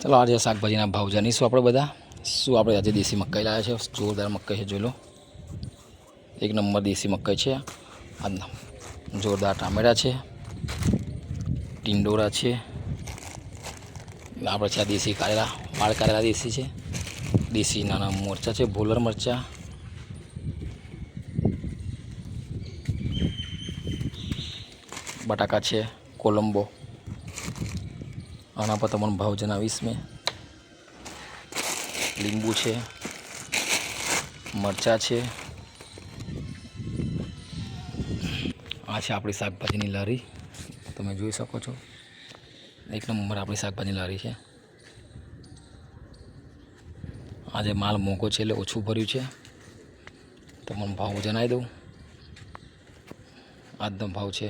चलो आज शाकभाजीना भाव जानीशुं आपणे बधा। शुं आपणे आज देशी मकाई लाव्या छे। जोरदार मकाई है, जोई लो, एक नंबर देशी मकाई है। आज जोरदार टामेटा है, टींडोरा है, आपणे छे देशी कारेला, वाळ कारेला देशी है, देशी नाना मरचा है, भोलर मरचा, बटाका है, कोलंबो। आना पर तमने भाव जणावीश मैं। લીંબુ છે, મરચાં છે। આ છે આપણી શાકભાજીની લારી, તમે જોઈ શકો છો। એક નંબર આપણી શાકભાજીની લારી છે। આજે માલ મોંઘો છે એટલે ઓછું ભર્યું છે। તમને ભાવ જણાવી દઉં। આજનો ભાવ છે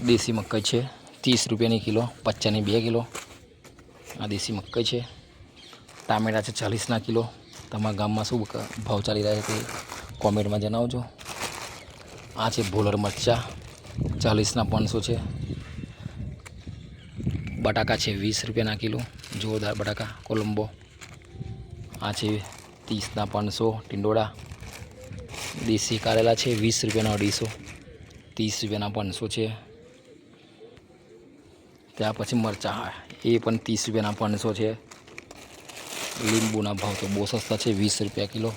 દેશી મકાઈ છે 30 રૂપિયાની કિલો, 50ની 2 કિલો। આ દેશી મકાઈ છે। टामेटा है 40 किलो। तमारा गाम में शू भाव चाली रहा है कॉमेंट में जणावजो। आ है भोलर मरचा 40 500 है। बटाका है 20 रुपया किलो, जोरदार बटाका कोलंबो। आ है 30 500 टींडोड़ा। देशी कारेला है 20 रुपया 250, 30 रुपया 500 है। त्या पछी मरचा ये 30 रुपया 500 है। લીંબુના ભાવ તો બહુ સસ્તા છે, 20 રૂપિયા કિલો,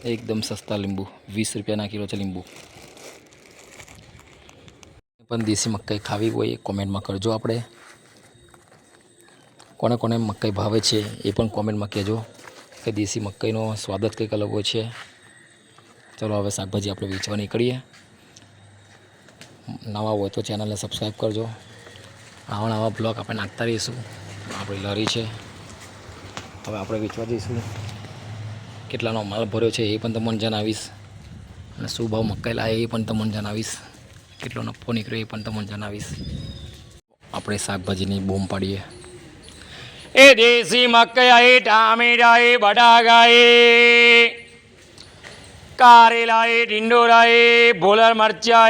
એકદમ સસ્તા લીંબુ, 20 રૂપિયાના કિલો છે લીંબુ। પણ દેશી મકાઈ ખાવી હોય કોમેન્ટમાં કરજો। આપણે કોને કોને મકાઈ ભાવે છે એ પણ કોમેન્ટમાં કહેજો કે દેશી મકાઈનો સ્વાદ જ કંઈક અલગ હોય છે। ચલો હવે શાકભાજી આપણે વેચવા નીકળીએ। નવા હોય તો ચેનલને સબસ્ક્રાઈબ કરજો। આવા નવા બ્લોગ આપણે નાખતા રહીશું। આપણી લારી છે, હવે આપણે વેચવા જઈશું। કેટલાનો માલ ભર્યો છે એ પણ તમને જણાવીશ, અને શું ભાવ મકાઈ લાવે એ પણ તમને જણાવીશ, કેટલો નફો નીકળ્યો એ પણ તમને જણાવીશ। આપણે શાકભાજીની બૂમ પાડીએ। એ દેશી મકાઈ, ટામેટા, બટાકા, કારેલા, ટીંડોરા, ભોલર મરચા,